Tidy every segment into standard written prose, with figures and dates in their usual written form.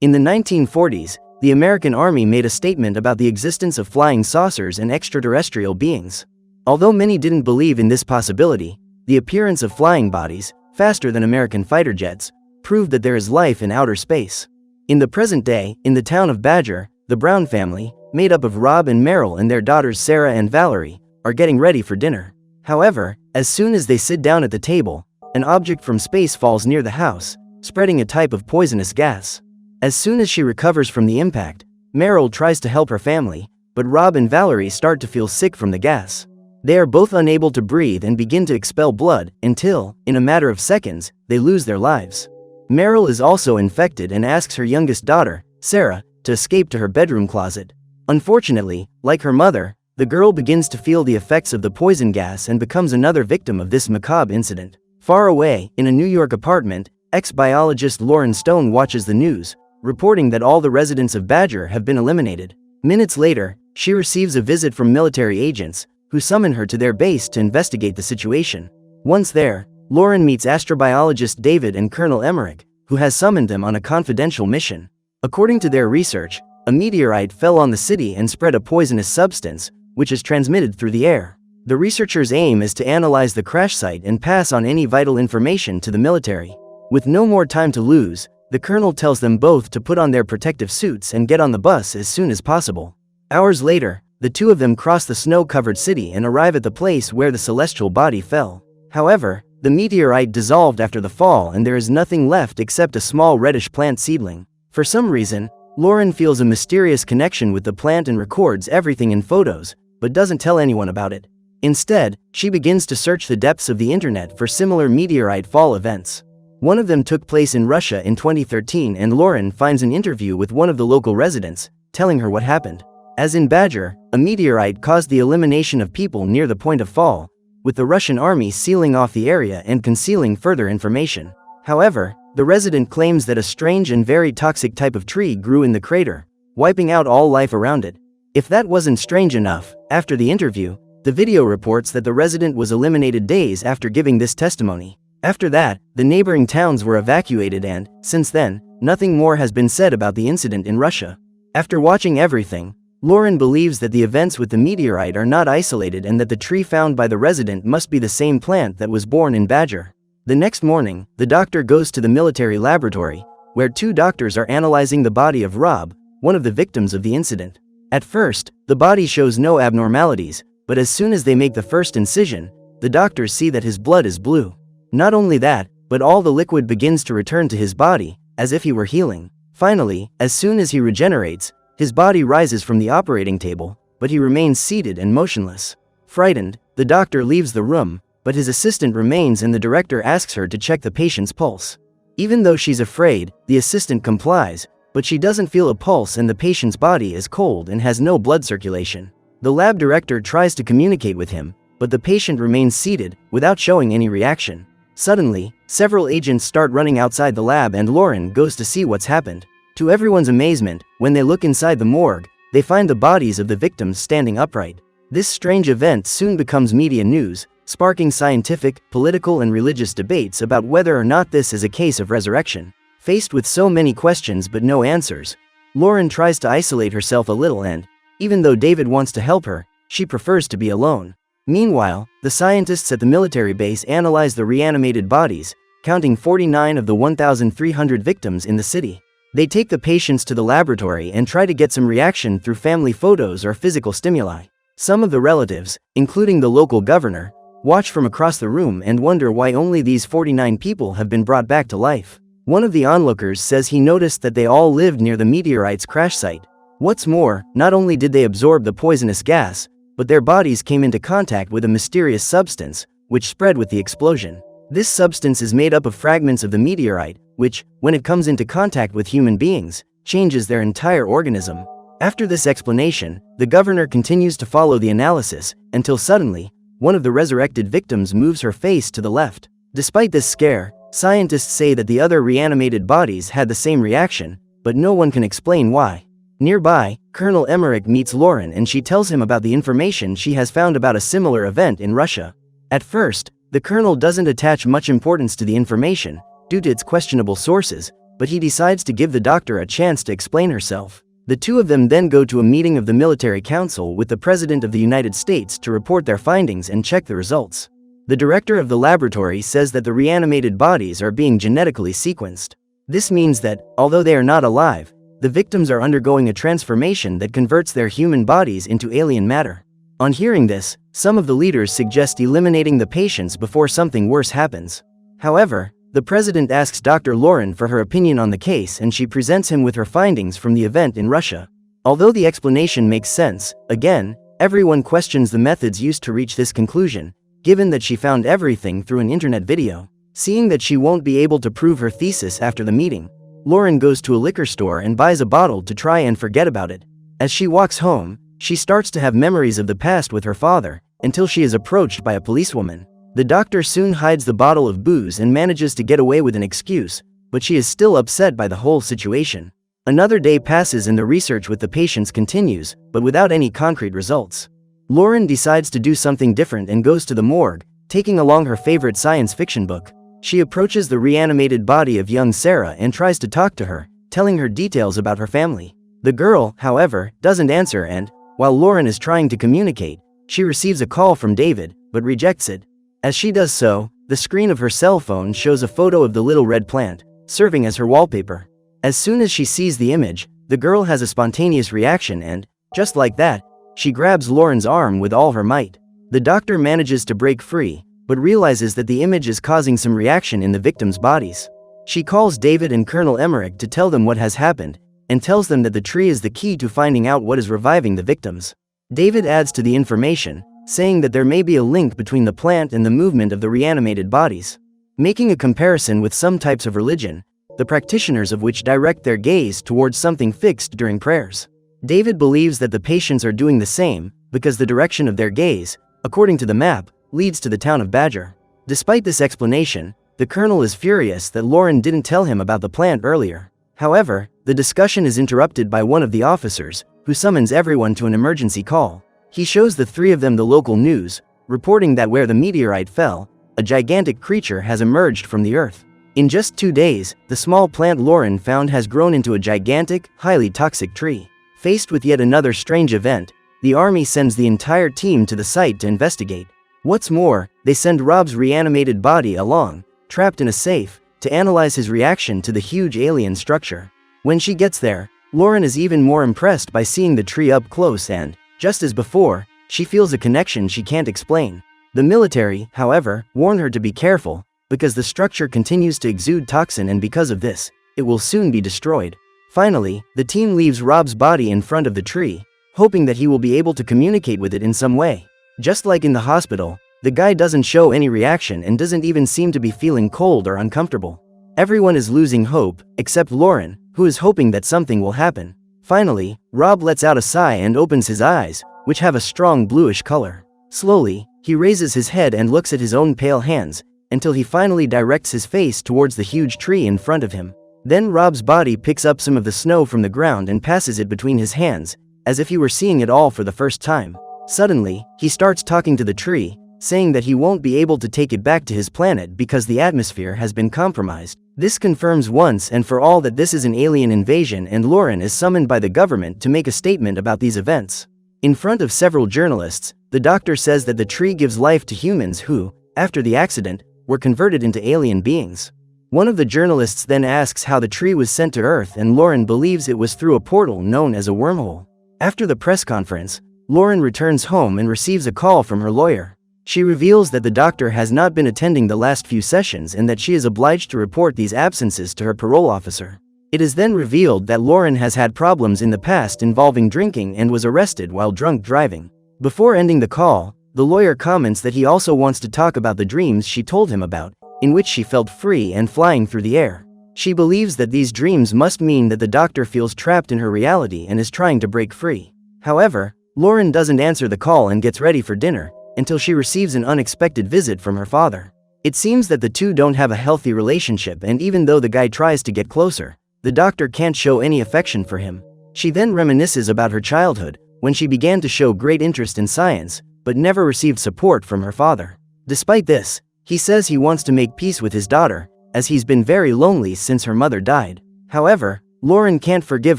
In the 1940s, the American Army made a statement about the existence of flying saucers and extraterrestrial beings. Although many didn't believe in this possibility, the appearance of flying bodies, faster than American fighter jets, proved that there is life in outer space. In the present day, in the town of Badger, the Brown family, made up of Rob and Merrill and their daughters Sarah and Valerie, are getting ready for dinner. However, as soon as they sit down at the table, an object from space falls near the house, spreading a type of poisonous gas. As soon as she recovers from the impact, Merrill tries to help her family, but Rob and Valerie start to feel sick from the gas. They are both unable to breathe and begin to expel blood until, in a matter of seconds, they lose their lives. Merrill is also infected and asks her youngest daughter, Sarah, to escape to her bedroom closet. Unfortunately, like her mother, the girl begins to feel the effects of the poison gas and becomes another victim of this macabre incident. Far away, in a New York apartment, ex-biologist Lauren Stone watches the news, reporting that all the residents of Badger have been eliminated. Minutes later, she receives a visit from military agents, who summon her to their base to investigate the situation. Once there, Lauren meets astrobiologist David and Colonel Emmerich, who has summoned them on a confidential mission. According to their research, a meteorite fell on the city and spread a poisonous substance, which is transmitted through the air. The researchers' aim is to analyze the crash site and pass on any vital information to the military. With no more time to lose, the colonel tells them both to put on their protective suits and get on the bus as soon as possible. Hours later, the two of them cross the snow-covered city and arrive at the place where the celestial body fell. However, the meteorite dissolved after the fall and there is nothing left except a small reddish plant seedling. For some reason, Lauren feels a mysterious connection with the plant and records everything in photos, but doesn't tell anyone about it. Instead, she begins to search the depths of the internet for similar meteorite fall events. One of them took place in Russia in 2013 and Lauren finds an interview with one of the local residents, telling her what happened. As in Badger, a meteorite caused the elimination of people near the point of fall, with the Russian army sealing off the area and concealing further information. However, the resident claims that a strange and very toxic type of tree grew in the crater, wiping out all life around it. If that wasn't strange enough, after the interview, the video reports that the resident was eliminated days after giving this testimony. After that, the neighboring towns were evacuated and, since then, nothing more has been said about the incident in Russia. After watching everything, Lauren believes that the events with the meteorite are not isolated and that the tree found by the resident must be the same plant that was born in Badger. The next morning, the doctor goes to the military laboratory, where two doctors are analyzing the body of Rob, one of the victims of the incident. At first, the body shows no abnormalities, but as soon as they make the first incision, the doctors see that his blood is blue. Not only that, but all the liquid begins to return to his body, as if he were healing. Finally, as soon as he regenerates, his body rises from the operating table, but he remains seated and motionless. Frightened, the doctor leaves the room, but his assistant remains and the director asks her to check the patient's pulse. Even though she's afraid, the assistant complies, but she doesn't feel a pulse and the patient's body is cold and has no blood circulation. The lab director tries to communicate with him, but the patient remains seated, without showing any reaction. Suddenly, several agents start running outside the lab and Lauren goes to see what's happened. To everyone's amazement, when they look inside the morgue, they find the bodies of the victims standing upright. This strange event soon becomes media news, sparking scientific, political and religious debates about whether or not this is a case of resurrection. Faced with so many questions but no answers, Lauren tries to isolate herself a little and, even though David wants to help her, she prefers to be alone. Meanwhile, the scientists at the military base analyze the reanimated bodies, counting 49 of the 1,300 victims in the city. They take the patients to the laboratory and try to get some reaction through family photos or physical stimuli. Some of the relatives, including the local governor, watch from across the room and wonder why only these 49 people have been brought back to life. One of the onlookers says he noticed that they all lived near the meteorite's crash site. What's more, not only did they absorb the poisonous gas, but their bodies came into contact with a mysterious substance, which spread with the explosion. This substance is made up of fragments of the meteorite, which, when it comes into contact with human beings, changes their entire organism. After this explanation, the governor continues to follow the analysis, until suddenly, one of the resurrected victims moves her face to the left. Despite this scare, scientists say that the other reanimated bodies had the same reaction, but no one can explain why. Nearby, Colonel Emmerich meets Lauren and she tells him about the information she has found about a similar event in Russia. At first, the colonel doesn't attach much importance to the information, due to its questionable sources, but he decides to give the doctor a chance to explain herself. The two of them then go to a meeting of the military council with the President of the United States to report their findings and check the results. The director of the laboratory says that the reanimated bodies are being genetically sequenced. This means that, although they are not alive, the victims are undergoing a transformation that converts their human bodies into alien matter. On hearing this, some of the leaders suggest eliminating the patients before something worse happens. However, the president asks Dr. Lauren for her opinion on the case, and she presents him with her findings from the event in Russia. Although the explanation makes sense, again, everyone questions the methods used to reach this conclusion, given that she found everything through an internet video. Seeing that she won't be able to prove her thesis after the meeting, Lauren goes to a liquor store and buys a bottle to try and forget about it. As she walks home, she starts to have memories of the past with her father, until she is approached by a policewoman. The doctor soon hides the bottle of booze and manages to get away with an excuse, but she is still upset by the whole situation. Another day passes and the research with the patients continues, but without any concrete results. Lauren decides to do something different and goes to the morgue, taking along her favorite science fiction book. She approaches the reanimated body of young Sarah and tries to talk to her, telling her details about her family. The girl, however, doesn't answer, and, while Lauren is trying to communicate, she receives a call from David, but rejects it. As she does so, the screen of her cell phone shows a photo of the little red plant, serving as her wallpaper. As soon as she sees the image, the girl has a spontaneous reaction and, just like that, she grabs Lauren's arm with all her might. The doctor manages to break free, but realizes that the image is causing some reaction in the victims' bodies. She calls David and Colonel Emmerich to tell them what has happened, and tells them that the tree is the key to finding out what is reviving the victims. David adds to the information, saying that there may be a link between the plant and the movement of the reanimated bodies. Making a comparison with some types of religion, the practitioners of which direct their gaze towards something fixed during prayers. David believes that the patients are doing the same, because the direction of their gaze, according to the map, leads to the town of Badger. Despite this explanation, the colonel is furious that Lauren didn't tell him about the plant earlier. However, the discussion is interrupted by one of the officers, who summons everyone to an emergency call. He shows the three of them the local news, reporting that where the meteorite fell, a gigantic creature has emerged from the earth. In just 2 days, the small plant Lauren found has grown into a gigantic, highly toxic tree. Faced with yet another strange event, the army sends the entire team to the site to investigate. What's more, they send Rob's reanimated body along, trapped in a safe, to analyze his reaction to the huge alien structure. When she gets there, Lauren is even more impressed by seeing the tree up close and, just as before, she feels a connection she can't explain. The military, however, warn her to be careful, because the structure continues to exude toxin, and because of this, it will soon be destroyed. Finally, the team leaves Rob's body in front of the tree, hoping that he will be able to communicate with it in some way. Just like in the hospital, the guy doesn't show any reaction and doesn't even seem to be feeling cold or uncomfortable. Everyone is losing hope, except Lauren, who is hoping that something will happen. Finally, Rob lets out a sigh and opens his eyes, which have a strong bluish color. Slowly, he raises his head and looks at his own pale hands, until he finally directs his face towards the huge tree in front of him. Then Rob's body picks up some of the snow from the ground and passes it between his hands, as if he were seeing it all for the first time. Suddenly, he starts talking to the tree, saying that he won't be able to take it back to his planet because the atmosphere has been compromised. This confirms once and for all that this is an alien invasion, and Lauren is summoned by the government to make a statement about these events. In front of several journalists, the doctor says that the tree gives life to humans who, after the accident, were converted into alien beings. One of the journalists then asks how the tree was sent to Earth, and Lauren believes it was through a portal known as a wormhole. After the press conference, Lauren returns home and receives a call from her lawyer. She reveals that the doctor has not been attending the last few sessions and that she is obliged to report these absences to her parole officer. It is then revealed that Lauren has had problems in the past involving drinking and was arrested while drunk driving. Before ending the call, the lawyer comments that he also wants to talk about the dreams she told him about, in which she felt free and flying through the air. She believes that these dreams must mean that the doctor feels trapped in her reality and is trying to break free. However, Lauren doesn't answer the call and gets ready for dinner, until she receives an unexpected visit from her father. It seems that the two don't have a healthy relationship, and even though the guy tries to get closer, the doctor can't show any affection for him. She then reminisces about her childhood, when she began to show great interest in science, but never received support from her father. Despite this, he says he wants to make peace with his daughter, as he's been very lonely since her mother died. However, Lauren can't forgive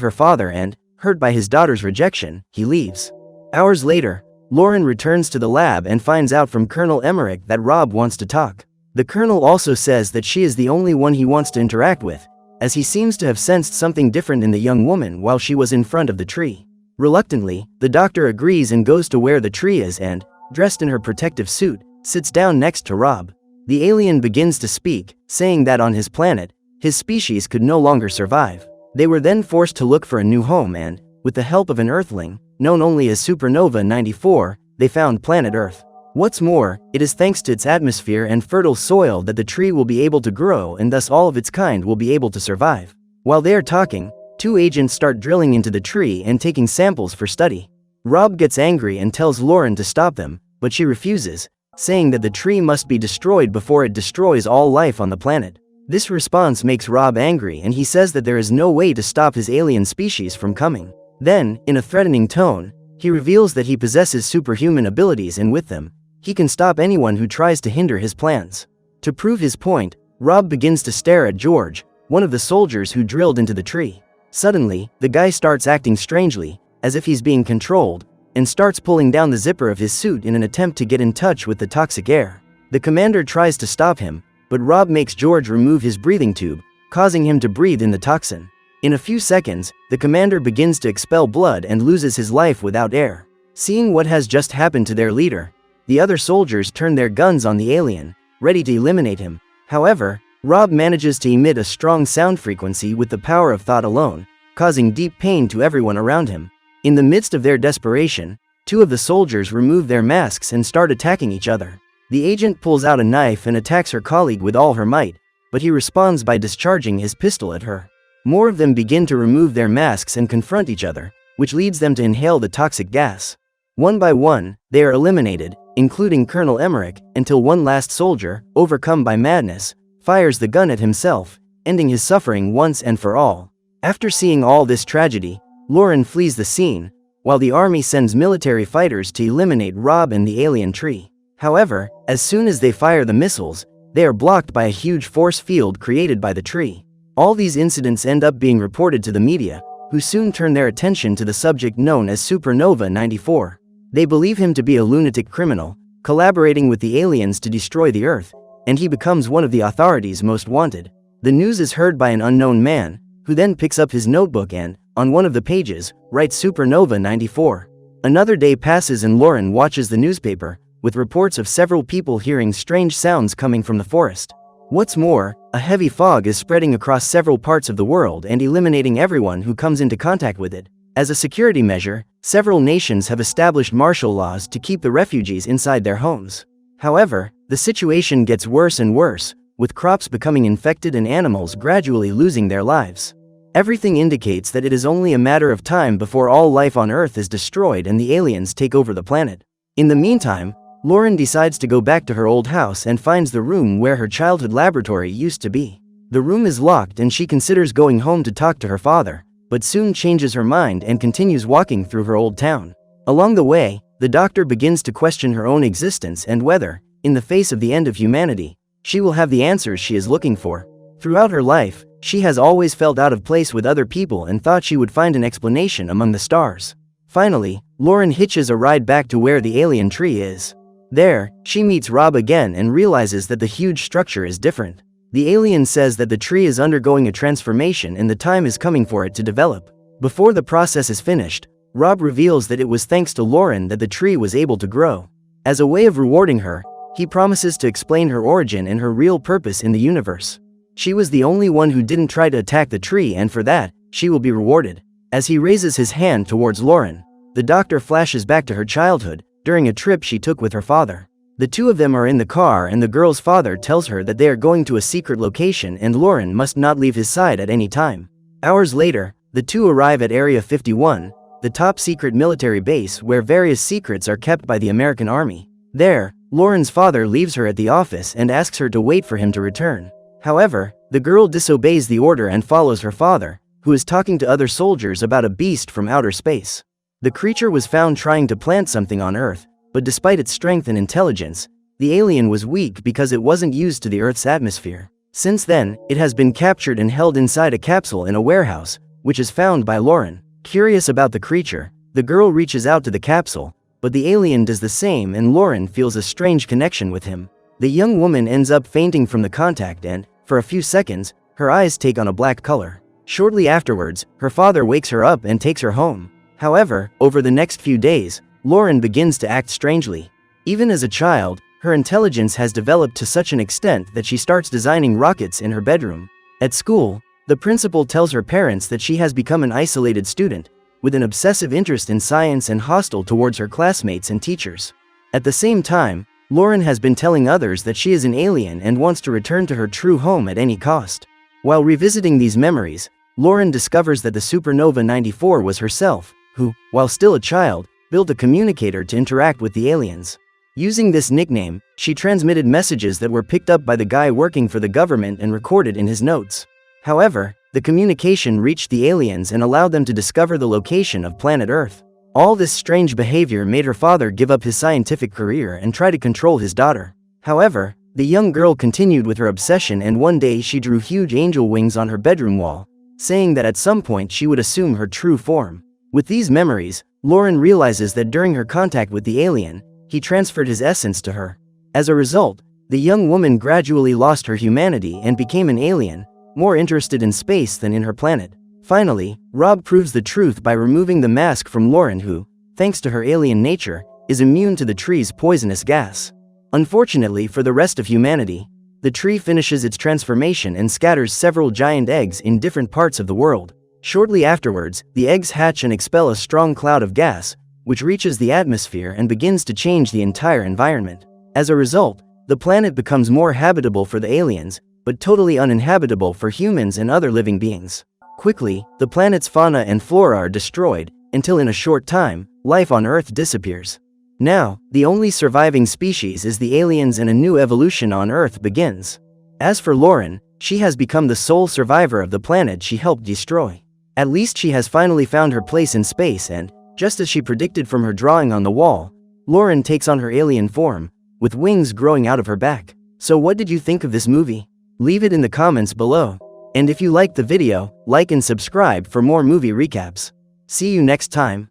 her father and, hurt by his daughter's rejection, he leaves. Hours later, Lauren returns to the lab and finds out from Colonel Emmerich that Rob wants to talk. The colonel also says that she is the only one he wants to interact with, as he seems to have sensed something different in the young woman while she was in front of the tree. Reluctantly, the doctor agrees and goes to where the tree is and, dressed in her protective suit, sits down next to Rob. The alien begins to speak, saying that on his planet, his species could no longer survive. They were then forced to look for a new home and, with the help of an Earthling, known only as Supernova 94, they found planet Earth. What's more, it is thanks to its atmosphere and fertile soil that the tree will be able to grow and thus all of its kind will be able to survive. While they are talking, two agents start drilling into the tree and taking samples for study. Rob gets angry and tells Lauren to stop them, but she refuses, saying that the tree must be destroyed before it destroys all life on the planet. This response makes Rob angry and he says that there is no way to stop his alien species from coming. Then, in a threatening tone, he reveals that he possesses superhuman abilities and with them, he can stop anyone who tries to hinder his plans. To prove his point, Rob begins to stare at George, one of the soldiers who drilled into the tree. Suddenly, the guy starts acting strangely, as if he's being controlled, and starts pulling down the zipper of his suit in an attempt to get in touch with the toxic air. The commander tries to stop him, but Rob makes George remove his breathing tube, causing him to breathe in the toxin. In a few seconds, the commander begins to expel blood and loses his life without air. Seeing what has just happened to their leader, the other soldiers turn their guns on the alien, ready to eliminate him. However, Rob manages to emit a strong sound frequency with the power of thought alone, causing deep pain to everyone around him. In the midst of their desperation, two of the soldiers remove their masks and start attacking each other. The agent pulls out a knife and attacks her colleague with all her might, but he responds by discharging his pistol at her. More of them begin to remove their masks and confront each other, which leads them to inhale the toxic gas. One by one, they are eliminated, including Colonel Emmerich, until one last soldier, overcome by madness, fires the gun at himself, ending his suffering once and for all. After seeing all this tragedy, Lauren flees the scene, while the army sends military fighters to eliminate Rob and the alien tree. However, as soon as they fire the missiles, they are blocked by a huge force field created by the tree. All these incidents end up being reported to the media, who soon turn their attention to the subject known as Supernova 94. They believe him to be a lunatic criminal, collaborating with the aliens to destroy the Earth, and he becomes one of the authorities' most wanted. The news is heard by an unknown man, who then picks up his notebook and, on one of the pages, writes Supernova 94. Another day passes and Lauren watches the newspaper, with reports of several people hearing strange sounds coming from the forest. What's more, a heavy fog is spreading across several parts of the world and eliminating everyone who comes into contact with it. As a security measure, several nations have established martial laws to keep the refugees inside their homes. However, the situation gets worse and worse, with crops becoming infected and animals gradually losing their lives. Everything indicates that it is only a matter of time before all life on Earth is destroyed and the aliens take over the planet. In the meantime, Lauren decides to go back to her old house and finds the room where her childhood laboratory used to be. The room is locked and she considers going home to talk to her father, but soon changes her mind and continues walking through her old town. Along the way, the doctor begins to question her own existence and whether, in the face of the end of humanity, she will have the answers she is looking for. Throughout her life, she has always felt out of place with other people and thought she would find an explanation among the stars. Finally, Lauren hitches a ride back to where the alien tree is. There, she meets Rob again and realizes that the huge structure is different. The alien says that the tree is undergoing a transformation and the time is coming for it to develop. Before the process is finished, Rob reveals that it was thanks to Lauren that the tree was able to grow. As a way of rewarding her, he promises to explain her origin and her real purpose in the universe. She was the only one who didn't try to attack the tree and for that, she will be rewarded. As he raises his hand towards Lauren, the doctor flashes back to her childhood, during a trip she took with her father. The two of them are in the car and the girl's father tells her that they are going to a secret location and Lauren must not leave his side at any time. Hours later, the two arrive at Area 51, the top secret military base where various secrets are kept by the American Army. There, Lauren's father leaves her at the office and asks her to wait for him to return. However, the girl disobeys the order and follows her father, who is talking to other soldiers about a beast from outer space. The creature was found trying to plant something on Earth, but despite its strength and intelligence, the alien was weak because it wasn't used to the Earth's atmosphere. Since then, it has been captured and held inside a capsule in a warehouse, which is found by Lauren. Curious about the creature, the girl reaches out to the capsule, but the alien does the same and Lauren feels a strange connection with him. The young woman ends up fainting from the contact and, for a few seconds, her eyes take on a black color. Shortly afterwards, her father wakes her up and takes her home. However, over the next few days, Lauren begins to act strangely. Even as a child, her intelligence has developed to such an extent that she starts designing rockets in her bedroom. At school, the principal tells her parents that she has become an isolated student, with an obsessive interest in science and hostile towards her classmates and teachers. At the same time, Lauren has been telling others that she is an alien and wants to return to her true home at any cost. While revisiting these memories, Lauren discovers that the Supernova 94 was herself, who, while still a child, built a communicator to interact with the aliens. Using this nickname, she transmitted messages that were picked up by the guy working for the government and recorded in his notes. However, the communication reached the aliens and allowed them to discover the location of planet Earth. All this strange behavior made her father give up his scientific career and try to control his daughter. However, the young girl continued with her obsession and one day she drew huge angel wings on her bedroom wall, saying that at some point she would assume her true form. With these memories, Lauren realizes that during her contact with the alien, he transferred his essence to her. As a result, the young woman gradually lost her humanity and became an alien, more interested in space than in her planet. Finally, Rob proves the truth by removing the mask from Lauren who, thanks to her alien nature, is immune to the tree's poisonous gas. Unfortunately for the rest of humanity, the tree finishes its transformation and scatters several giant eggs in different parts of the world. Shortly afterwards, the eggs hatch and expel a strong cloud of gas, which reaches the atmosphere and begins to change the entire environment. As a result, the planet becomes more habitable for the aliens, but totally uninhabitable for humans and other living beings. Quickly, the planet's fauna and flora are destroyed, until in a short time, life on Earth disappears. Now, the only surviving species is the aliens and a new evolution on Earth begins. As for Lauren, she has become the sole survivor of the planet she helped destroy. At least she has finally found her place in space and, just as she predicted from her drawing on the wall, Lauren takes on her alien form, with wings growing out of her back. So what did you think of this movie? Leave it in the comments below. And if you liked the video, like and subscribe for more movie recaps. See you next time.